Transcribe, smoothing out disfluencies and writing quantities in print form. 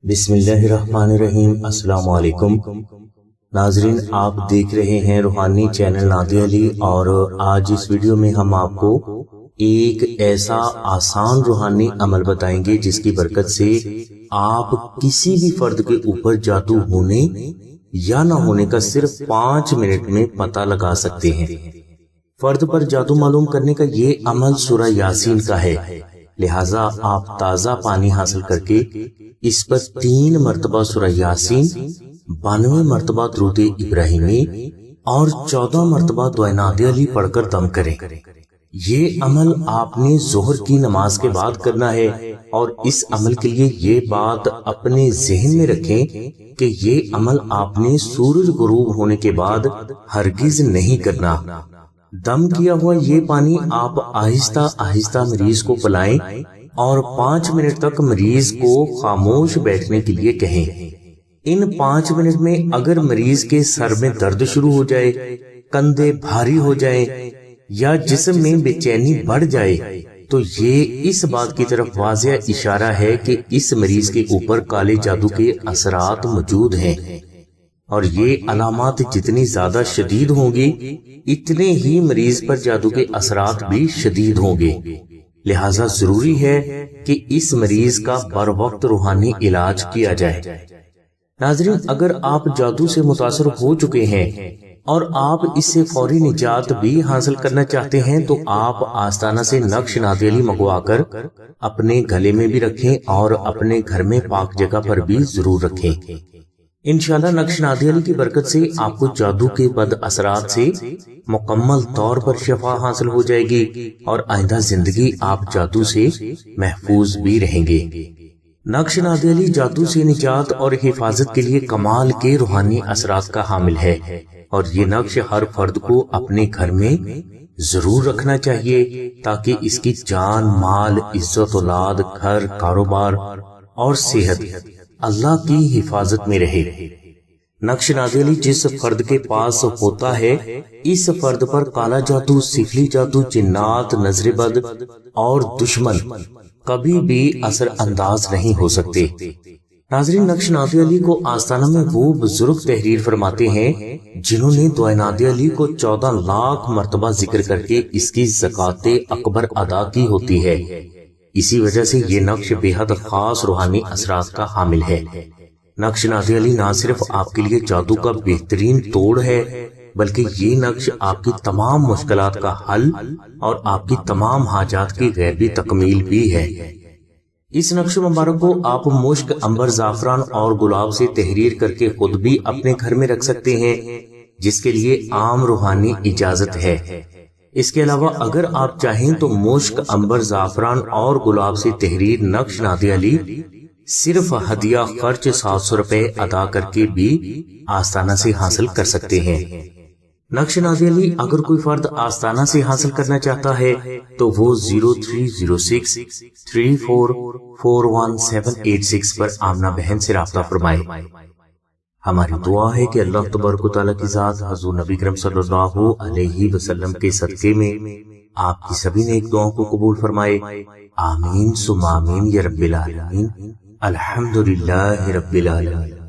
بسم اللہ الرحمن الرحیم۔ السلام علیکم ناظرین، آپ دیکھ رہے ہیں روحانی چینل نادی علی، اور آج اس ویڈیو میں ہم آپ کو ایک ایسا آسان روحانی عمل بتائیں گے جس کی برکت سے آپ کسی بھی فرد کے اوپر جادو ہونے یا نہ ہونے کا صرف 5 منٹ میں پتہ لگا سکتے ہیں۔ فرد پر جادو معلوم کرنے کا یہ عمل سورہ یاسین کا ہے، لہٰذا آپ تازہ پانی حاصل کر کے اس پر 3 مرتبہ سورہ یاسین، 92 مرتبہ درود ابراہیمی اور 14 مرتبہ دعائے نادی علی پڑھ کر دم کریں۔ یہ عمل آپ نے ظہر کی نماز کے بعد کرنا ہے، اور اس عمل کے لیے یہ بات اپنے ذہن میں رکھیں کہ یہ عمل آپ نے سورج غروب ہونے کے بعد ہرگز نہیں کرنا۔ دم کیا ہوا یہ پانی آپ آہستہ آہستہ مریض کو پلائیں اور 5 منٹ تک مریض کو خاموش بیٹھنے کے لیے کہیں۔ ان 5 منٹ میں اگر مریض کے سر میں درد شروع ہو جائے، کندھے بھاری ہو جائیں یا جسم میں بے چینی بڑھ جائے، تو یہ اس بات کی طرف واضح اشارہ ہے کہ اس مریض کے اوپر کالے جادو کے اثرات موجود ہیں، اور یہ علامات جتنی زیادہ شدید ہوں گی اتنے ہی مریض پر جادو کے اثرات بھی شدید ہوں گے۔ لہٰذا ضروری ہے کہ اس مریض کا بر وقت روحانی علاج کیا جائے۔ ناظرین، اگر آپ جادو سے متاثر ہو چکے ہیں اور آپ اس سے فوری نجات بھی حاصل کرنا چاہتے ہیں تو آپ آستانہ سے نقش نادی علی منگوا کر اپنے گلے میں بھی رکھیں اور اپنے گھر میں پاک جگہ پر بھی ضرور رکھیں۔ انشاءاللہ نقش نادی علی کی برکت سے آپ کو جادو کے بد اثرات سے مکمل طور پر شفا حاصل ہو جائے گی، اور آئندہ زندگی آپ جادو سے محفوظ بھی رہیں گے۔ نقش نادی علی جادو سے نجات اور حفاظت کے لیے کمال کے روحانی اثرات کا حامل ہے، اور یہ نقش ہر فرد کو اپنے گھر میں ضرور رکھنا چاہیے تاکہ اس کی جان، مال، عزت، اولاد، گھر، کاروبار اور صحت اللہ کی حفاظت میں رہے۔ نقش نادی علی جس فرد کے پاس ہوتا ہے، اس فرد پر کالا جادو، سفلی جادو، جنات، نظر بد اور دشمن کبھی بھی اثر انداز نہیں ہو سکتے۔ ناظرین، نقش نادی علی کو آستانہ میں وہ بزرگ تحریر فرماتے ہیں جنہوں نے دعائے نادی علی کو 14 لاکھ مرتبہ ذکر کر کے اس کی زکوٰۃ اکبر ادا کی ہوتی ہے۔ اسی وجہ سے یہ نقش بے حد خاص روحانی اثرات کا حامل ہے۔ نقش نادی علی نہ صرف آپ کے لیے جادو کا بہترین توڑ ہے، بلکہ یہ نقش آپ کی تمام مشکلات کا حل اور آپ کی تمام حاجات کی غیبی تکمیل بھی ہے۔ اس نقش مبارک کو آپ مشک، عنبر، زعفران اور گلاب سے تحریر کر کے خود بھی اپنے گھر میں رکھ سکتے ہیں، جس کے لیے عام روحانی اجازت ہے۔ اس کے علاوہ اگر آپ چاہیں تو مشک، عنبر، زعفران اور گلاب سے تحریر نقش نادی علی صرف ہدیہ خرچ 700 روپے ادا کر کے بھی آستانہ سے حاصل کر سکتے ہیں۔ نقش نادی علی اگر کوئی فرد آستانہ سے حاصل کرنا چاہتا ہے تو وہ 0306 3441 پر آمنہ بہن سے رابطہ فرمائے۔ ہماری دعا ہے کہ اللہ تبارک و تعالیٰ کی ذات حضور نبی کرم صلی اللہ علیہ وسلم کے صدقے میں آپ کی سبھی نیک دعاؤں کو قبول فرمائے۔ آمین ثم آمین یا رب العالمین۔ الحمدللہ رب العالمین۔